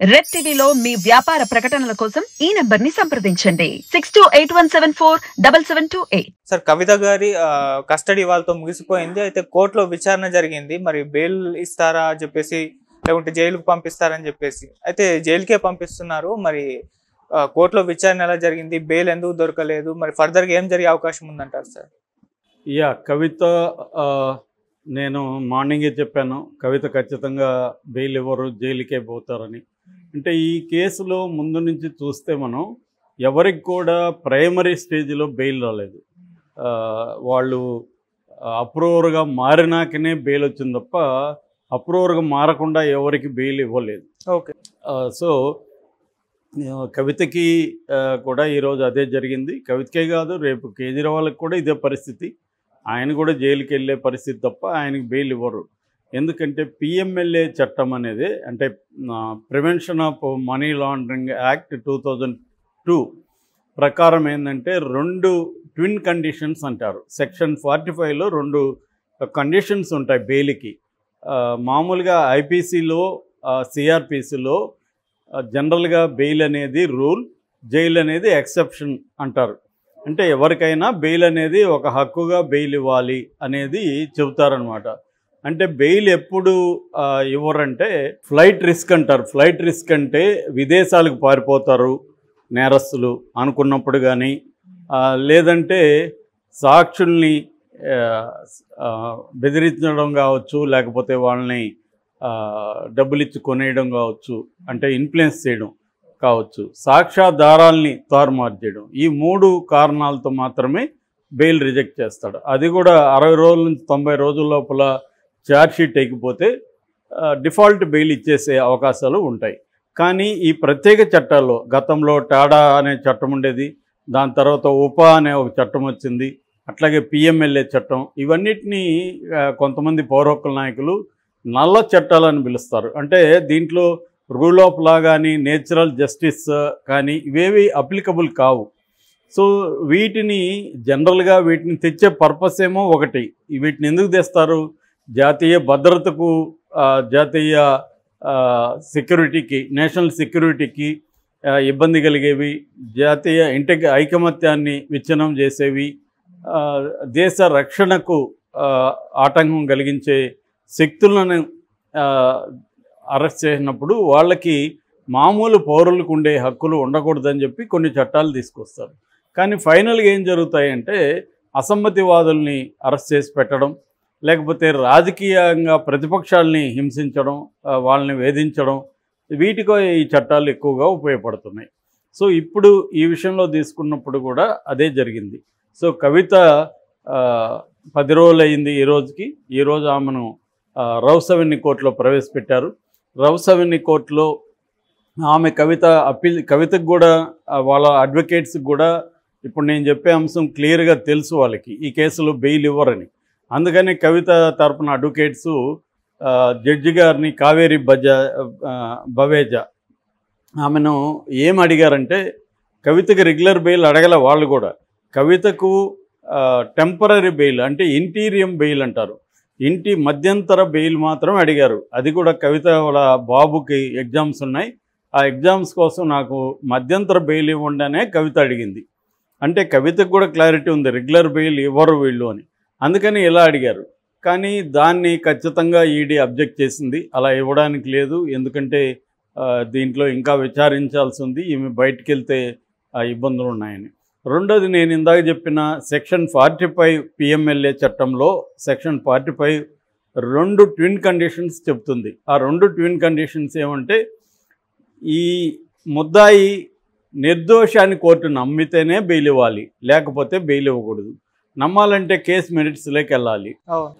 Red టీవీలో మీ వ్యాపార ప్రకటనల కోసం ఈ నంబర్ ని సంప్రదించండి 6281747728. సార్ కవిత గారి కస్టడీ వాళ్ళతో ముగిసిపోయింది. అయితే కోర్టులో విచారణ జరిగింది. మరి బెయిల్ ఇస్తారా అని చెప్పేసి లేకుంటే జైలుకు పంపిస్తారని చెప్పేసి అయితే జైలుకే పంపిస్తున్నారు. మరి కోర్టులో విచారణ ఎలా జరిగింది, బెయిల్ ఎందుకు దొరకలేదు, మరి ఫర్దర్గా ఏం జరిగే అవకాశం ఉందంటారు సార్? కవిత నేను మార్నింగే చెప్పాను, కవిత ఖచ్చితంగా బెయిల్ ఇవ్వరు, జైలుకే పోతారని. అంటే ఈ కేసులో ముందు నుంచి చూస్తే మనం ఎవరికి కూడా ప్రైమరీ స్టేజ్లో బెయిల్ రాలేదు. వాళ్ళు అప్రూవర్గా మారినాకనే బెయిల్ వచ్చింది తప్ప అప్రూవర్గా మారకుండా ఎవరికి బెయిల్ ఇవ్వలేదు. ఓకే. సో కవితకి కూడా ఈరోజు అదే జరిగింది. కవితకే కాదు, రేపు కేజ్రీవాల్కి కూడా ఇదే పరిస్థితి. ఆయన కూడా జైలుకి వెళ్ళే పరిస్థితి తప్ప ఆయనకి బెయిల్ ఇవ్వరు. ఎందుకంటే పిఎంఎల్ఏ చట్టం అనేది, అంటే prevention of money laundering act 2002 ప్రకారం ఏంటంటే 2 ట్విన్ కండిషన్స్ అంటారు. సెక్షన్ 45లో 2 కండిషన్స్ ఉంటాయి బెయిల్కి. మామూలుగా ఐపీసీలో సిఆర్పిసిలో జనరల్గా బెయిల్ అనేది రూల్, జైలు అనేది ఎక్సెప్షన్ అంటారు. అంటే ఎవరికైనా బెయిల్ అనేది ఒక హక్కుగా బెయిల్ ఇవ్వాలి అనేది చెబుతారనమాట. అంటే బెయిల్ ఎప్పుడు ఇవ్వరంటే ఫ్లైట్ రిస్క్ అంటారు. ఫ్లైట్ రిస్క్ అంటే విదేశాలకు పారిపోతారు నేరస్తులు అనుకున్నప్పుడు కానీ, లేదంటే సాక్షుల్ని బెదిరించడం కావచ్చు, లేకపోతే వాళ్ళని డబ్బులు ఇచ్చి కొనేయడం కావచ్చు, అంటే ఇన్ఫ్లుయెన్స్ చేయడం కావచ్చు, సాక్ష్యాధారాల్ని తారుమారు చేయడం, ఈ 3 కారణాలతో మాత్రమే బెయిల్ రిజెక్ట్ చేస్తాడు. అది కూడా 60 రోజుల నుంచి 90 రోజుల లోపల ఛార్జ్షీట్ ఎక్కిపోతే డిఫాల్ట్ బెయిల్ ఇచ్చేసే అవకాశాలు ఉంటాయి. కానీ ఈ ప్రత్యేక చట్టాల్లో గతంలో టాడా అనే చట్టం ఉండేది, దాని తర్వాత ఉపా అనే ఒక చట్టం వచ్చింది, అట్లాగే పిఎంఎల్ఏ చట్టం, ఇవన్నిటినీ కొంతమంది పౌరహక్కుల నాయకులు నల్ల చట్టాలని పిలుస్తారు. అంటే దీంట్లో రూల్ ఆఫ్ లా కానీ నేచురల్ జస్టిస్ కానీ ఇవేవి అప్లికబుల్ కావు. సో వీటిని జనరల్గా వీటిని తెచ్చే పర్పస్ ఏమో ఒకటి. వీటిని ఎందుకు తెస్తారు? జాతీయ భద్రతకు, జాతీయ సెక్యూరిటీకి, నేషనల్ సెక్యూరిటీకి ఇబ్బంది కలిగేవి, జాతీయ ఐకమత్యాన్ని విచ్ఛిన్నం చేసేవి, దేశ రక్షణకు ఆటంకం కలిగించే శక్తులను అరెస్ట్ చేసినప్పుడు వాళ్ళకి మామూలు పౌరులకు ఉండే హక్కులు ఉండకూడదని చెప్పి కొన్ని చట్టాలు తీసుకొస్తారు. కానీ ఫైనల్గా ఏం జరుగుతాయంటే అసమ్మతివాదుల్ని అరెస్ట్ చేసి పెట్టడం, లేకపోతే రాజకీయంగా ప్రతిపక్షాలని హింసించడం, వాళ్ళని వేధించడం, వీటికో ఈ చట్టాలు ఎక్కువగా ఉపయోగపడుతున్నాయి. సో ఇప్పుడు ఈ విషయంలో తీసుకున్నప్పుడు కూడా అదే జరిగింది. సో కవిత 10 రోజులు అయింది ఈ రోజుకి. ఈరోజు ఆమెను రౌస్ అవెన్యూ కోర్టులో ప్రవేశపెట్టారు. రౌస్ అవెన్యూ కోర్టులో ఆమె కవితకు కూడా వాళ్ళ అడ్వకేట్స్కి కూడా ఇప్పుడు నేను చెప్పే అంశం క్లియర్గా తెలుసు వాళ్ళకి, ఈ కేసులో బెయిల్ ఇవ్వరని. అందుకని కవిత తరపున అడ్వకేట్సు జడ్జి గారిని కావేరి బవేజా ఆమెను ఏం అడిగారంటే, కవితకి రెగ్యులర్ బెయిల్ అడగల వాళ్ళు కూడా, కవితకు టెంపరరీ బెయిల్ అంటే ఇంటీరియం బెయిల్ అంటారు, ఇంటి మధ్యంతర బెయిల్ మాత్రం అడిగారు. అది కూడా కవిత వాళ్ళ బాబుకి ఎగ్జామ్స్ ఉన్నాయి, ఆ ఎగ్జామ్స్ కోసం నాకు మధ్యంతర బెయిల్ ఇవ్వండి అనే కవిత అడిగింది. అంటే కవితకు కూడా క్లారిటీ ఉంది రెగ్యులర్ బెయిల్ ఇవ్వరు వీళ్ళు అని, అందుకని ఇలా అడిగారు. కానీ దాన్ని ఖచ్చితంగా ఈడీ అబ్జెక్ట్ చేసింది, అలా ఇవ్వడానికి లేదు, ఎందుకంటే దీంట్లో ఇంకా విచారించాల్సి ఉంది, ఈమె బయటికి వెళ్తే ఇబ్బందులు ఉన్నాయని. రెండోది, నేను ఇందాక చెప్పిన సెక్షన్ 45 పిఎంఎల్ఏ చట్టంలో సెక్షన్ 45 2 ట్విన్ కండిషన్స్ చెప్తుంది. ఆ 2 ట్విన్ కండిషన్స్ ఏమంటే, ఈ ముద్దాయి నిర్దోషాన్ని కోర్టు నమ్మితేనే బెయిల్ ఇవ్వాలి, లేకపోతే బెయిల్ ఇవ్వకూడదు. నమ్మాలంటే కేసు మెరిట్స్లోకి వెళ్ళాలి,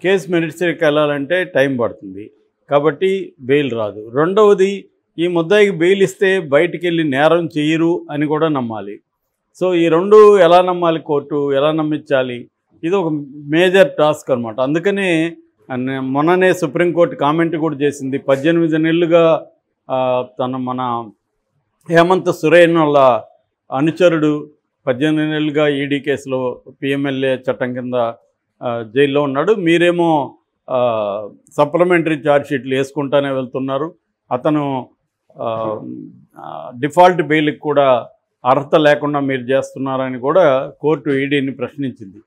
కేసు మెరిట్స్లోకి వెళ్ళాలంటే టైం పడుతుంది, కాబట్టి బెయిల్ రాదు. రెండవది, ఈ ముద్దాయికి బెయిల్ ఇస్తే బయటికి వెళ్ళి నేరం చేయరు అని కూడా నమ్మాలి. సో ఈ 2 ఎలా నమ్మాలి, కోర్టు ఎలా నమ్మించాలి, ఇది ఒక మేజర్ టాస్క్ అనమాట. అందుకనే మొన్ననే సుప్రీంకోర్టు కామెంట్ కూడా చేసింది, 18 నెలలుగా మన హేమంత్ సోరెన్ వాళ్ళ అనుచరుడు 18 నెలలుగా ఈడీ కేసులో పిఎంఎల్ఏ చట్టం కింద జైల్లో ఉన్నాడు, మీరేమో సప్లిమెంటరీ ఛార్జ్ షీట్లు వేసుకుంటానే వెళ్తున్నారు, అతను డిఫాల్ట్ బెయిల్కి కూడా అర్హత లేకుండా మీరు చేస్తున్నారని కూడా కోర్టు ఈడీని ప్రశ్నించింది.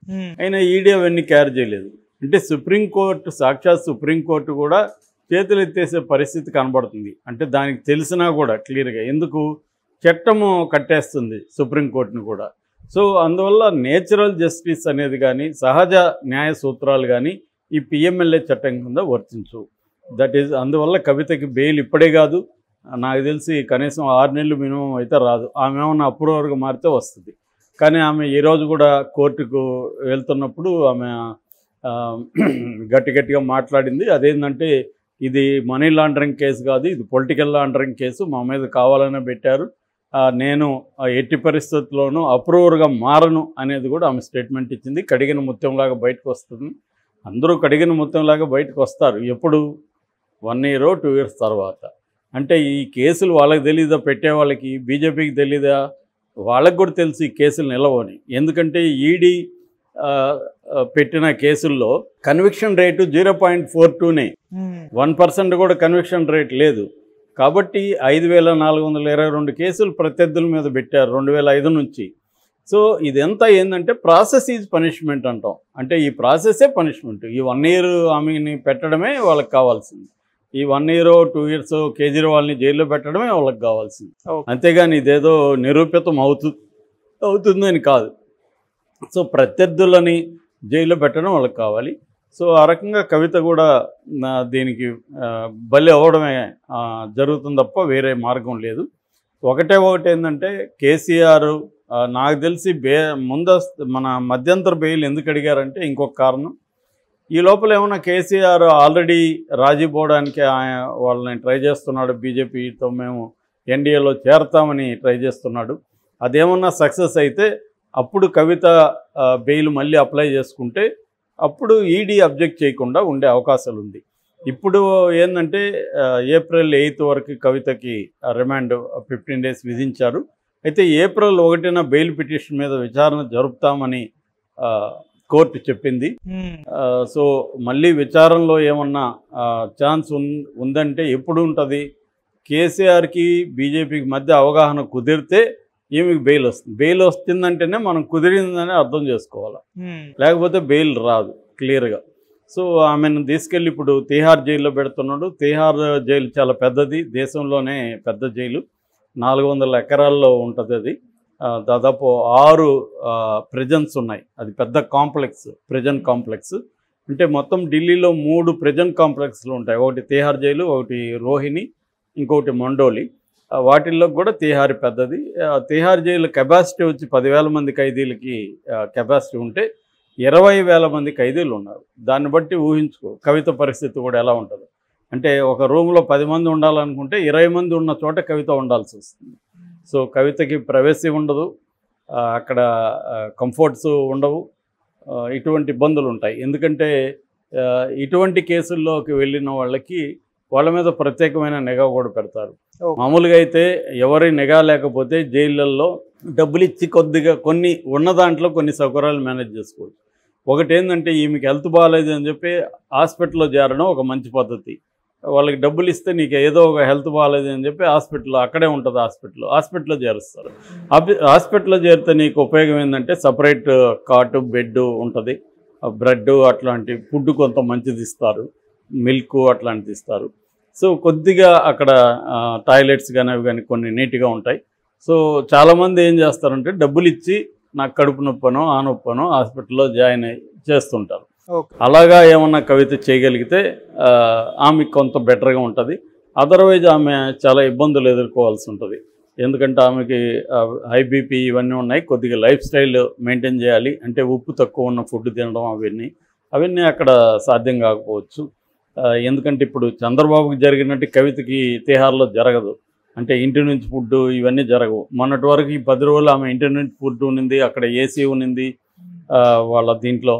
అయినా ఈడీ అవన్నీ క్యారీ చేయలేదు. అంటే సుప్రీంకోర్టు, సాక్షాత్ సుప్రీంకోర్టు కూడా చేతులు ఎత్తేసే పరిస్థితి కనబడుతుంది. అంటే దానికి తెలిసినా కూడా క్లియర్గా ఎందుకు చట్టము కట్టేస్తుంది సుప్రీంకోర్టుని కూడా. సో అందువల్ల నేచురల్ జస్టిస్ అనేది కానీ సహజ న్యాయ సూత్రాలు కానీ ఈ పిఎంఎల్ఏ చట్టం కింద వర్తించు. దట్ ఈజ్ అందువల్ల కవితకి బెయిల్ ఇప్పుడే కాదు, నాకు తెలిసి కనీసం 6 నెలలు మినిమం అయితే రాదు. ఆమె ఏమన్నా అప్రూవర్గా మారితే వస్తుంది. కానీ ఆమె ఈరోజు కూడా కోర్టుకు వెళ్తున్నప్పుడు ఆమె గట్టిగా మాట్లాడింది. అదేంటంటే ఇది మనీ లాండరింగ్ కేసు కాదు, ఇది పొలిటికల్ లాండరింగ్ కేసు, మా మీద కావాలనే పెట్టారు, నేను ఎట్టి పరిస్థితుల్లోనూ అప్రూవర్గా మారను అనేది కూడా ఆమె స్టేట్మెంట్ ఇచ్చింది. కడిగిన ముత్యంలాగా బయటకు వస్తుంది. అందరూ కడిగిన ముత్యంలాగా బయటకు వస్తారు ఎప్పుడు? 1 year 2 years తర్వాత. అంటే ఈ కేసులు వాళ్ళకి తెలీదా? పెట్టే వాళ్ళకి, బీజేపీకి తెలీదా? వాళ్ళకి కూడా తెలుసు ఈ కేసులు నిలవని. ఎందుకంటే ఈడీ పెట్టిన కేసుల్లో కన్విక్షన్ రేటు 0.42నే, 1% కూడా కన్విక్షన్ రేట్ లేదు. కాబట్టి 5422 కేసులు ప్రత్యర్థుల మీద పెట్టారు 2005 నుంచి. సో ఇదంతా ఏంటంటే ప్రాసెస్ ఈజ్ పనిష్మెంట్ అంటాం. అంటే ఈ ప్రాసెసే పనిష్మెంట్. ఈ 1 year ఆమెని పెట్టడమే వాళ్ళకి కావాల్సింది. ఈ 1 year 2 years కేజ్రీవాల్ని జైల్లో పెట్టడమే వాళ్ళకి కావాల్సింది. అంతేగాని ఇదేదో నిరూపితం అవుతుందని కాదు. సో ప్రత్యర్థులని జైల్లో పెట్టడం వాళ్ళకి కావాలి. సో ఆ రకంగా కవిత కూడా దీనికి బలి అవ్వడమే జరుగుతుంది తప్ప వేరే మార్గం లేదు. ఒకటి ఏంటంటే కేసీఆర్ నాకు తెలిసి ముందస్తు మన మధ్యంతర బెయిల్ ఎందుకు అడిగారంటే ఇంకొక కారణం, ఈ లోపల ఏమన్నా కేసీఆర్ ఆల్రెడీ రాజీ పోవడానికి వాళ్ళని ట్రై చేస్తున్నాడు. బీజేపీతో మేము ఎన్డీఏలో చేరతామని ట్రై చేస్తున్నాడు. అదేమన్నా సక్సెస్ అయితే అప్పుడు కవిత బెయిల్ మళ్ళీ అప్లై చేసుకుంటే అప్పుడు ఈడీ అబ్జెక్ట్ చేయకుండా ఉండే అవకాశాలు ఉంది. ఇప్పుడు ఏంటంటే April 8 వరకు కవితకి రిమాండ్ 15 days విధించారు. అయితే April 1న బెయిల్ పిటిషన్ మీద విచారణ జరుపుతామని కోర్టు చెప్పింది. సో మళ్ళీ విచారణలో ఏమన్నా ఛాన్స్ ఉందంటే ఎప్పుడు ఉంటుంది? కేసీఆర్కి బీజేపీకి మధ్య అవగాహన కుదిరితే ఈమెకి బెయిల్ వస్తుంది. బెయిల్ వస్తుందంటేనే మనం కుదిరిందని అర్థం చేసుకోవాలి, లేకపోతే బెయిల్ రాదు క్లియర్గా. సో ఆమెను తీసుకెళ్ళి ఇప్పుడు తిహార్ జైల్లో పెడుతున్నాడు. తిహార్ జైలు చాలా పెద్దది, దేశంలోనే పెద్ద జైలు, 400 ఎకరాల్లో ఉంటుంది. అది దాదాపు 6 ప్రిజన్స్ ఉన్నాయి. అది పెద్ద కాంప్లెక్స్, ప్రిజన్ కాంప్లెక్స్. అంటే మొత్తం ఢిల్లీలో 3 ప్రిజన్ కాంప్లెక్స్లు ఉంటాయి. ఒకటి తిహార్ జైలు, ఒకటి రోహిణి, ఇంకొకటి మండోలి. వాటిల్లో కూడా తిహార్ పెద్దది. తిహార్ జైలు కెపాసిటీ వచ్చి 10,000 మంది ఖైదీలకి కెపాసిటీ ఉంటే 20,000 మంది ఖైదీలు ఉన్నారు. దాన్ని బట్టి ఊహించుకో కవిత పరిస్థితి కూడా ఎలా ఉంటుంది. అంటే ఒక రూమ్లో 10 మంది ఉండాలనుకుంటే 20 మంది ఉన్న చోట కవిత ఉండాల్సి వస్తుంది. సో కవితకి ప్రైవసీ ఉండదు, అక్కడ కంఫర్ట్స్ ఉండవు, ఇటువంటి ఇబ్బందులు ఉంటాయి. ఎందుకంటే ఇటువంటి కేసుల్లోకి వెళ్ళిన వాళ్ళ మీద ప్రత్యేకమైన నిఘా కూడా పెడతారు. మామూలుగా అయితే ఎవరి నిఘా లేకపోతే జైళ్ళల్లో డబ్బులు ఇచ్చి కొద్దిగా కొన్ని ఉన్న దాంట్లో కొన్ని సౌకర్యాలు మేనేజ్ చేసుకోవచ్చు. ఒకటి ఏంటంటే ఈమెకి హెల్త్ బాగాలేదు అని చెప్పి హాస్పిటల్లో చేరడం ఒక మంచి పద్ధతి. వాళ్ళకి డబ్బులు ఇస్తే నీకు ఏదో ఒక హెల్త్ బాగాలేదు అని చెప్పి హాస్పిటల్లో అక్కడే ఉంటుంది, హాస్పిటల్లో చేరుస్తారు. హాస్పిటల్లో చేరితే నీకు ఉపయోగం ఏంటంటే సపరేట్ కాటు, బెడ్ ఉంటుంది, బ్రెడ్ అట్లాంటి ఫుడ్ కొంత మంచిది ఇస్తారు, మిల్క్ అట్లాంటిది ఇస్తారు. సో కొద్దిగా అక్కడ టాయిలెట్స్ కానీ అవి కానీ కొన్ని నీట్గా ఉంటాయి. సో చాలామంది ఏం చేస్తారంటే డబ్బులు ఇచ్చి నాకు కడుపు నొప్పనో ఆ నొప్పనో హాస్పిటల్లో జాయిన్ అయ్యి చేస్తుంటారు. అలాగా ఏమన్నా కవిత చేయగలిగితే ఆమెకు కొంత బెటర్గా ఉంటుంది. అదర్వైజ్ ఆమె చాలా ఇబ్బందులు ఎదుర్కోవాల్సి ఉంటుంది. ఎందుకంటే ఆమెకి హై బీపీ ఇవన్నీ ఉన్నాయి, కొద్దిగా లైఫ్ స్టైల్ మెయింటైన్ చేయాలి. అంటే ఉప్పు తక్కువ ఉన్న ఫుడ్ తినడం అవన్నీ అక్కడ సాధ్యం కాకపోవచ్చు. ఎందుకంటే ఇప్పుడు చంద్రబాబుకి జరిగినట్టు కవితకి తిహార్లో జరగదు. అంటే ఇంటి నుంచి ఫుడ్ ఇవన్నీ జరగవు. మొన్నటి వరకు ఈ 10 రోజులు ఆమె ఇంటి నుంచి ఫుడ్ ఉన్నింది, అక్కడ ఏసీ ఉన్నింది వాళ్ళ దీంట్లో,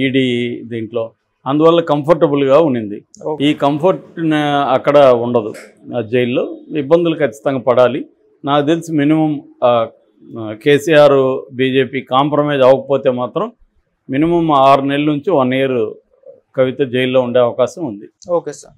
ఈడీ దీంట్లో, అందువల్ల కంఫర్టబుల్గా ఉన్నింది. ఈ కంఫర్ట్ అక్కడ ఉండదు. జైల్లో ఇబ్బందులు ఖచ్చితంగా పడాలి. నాకు తెలిసి మినిమం కేసీఆర్ బీజేపీ కాంప్రమైజ్ అవ్వకపోతే మాత్రం మినిమం 6 నెలల నుంచి 1 year కవిత జైల్లో ఉండే అవకాశం ఉంది. Okay sir.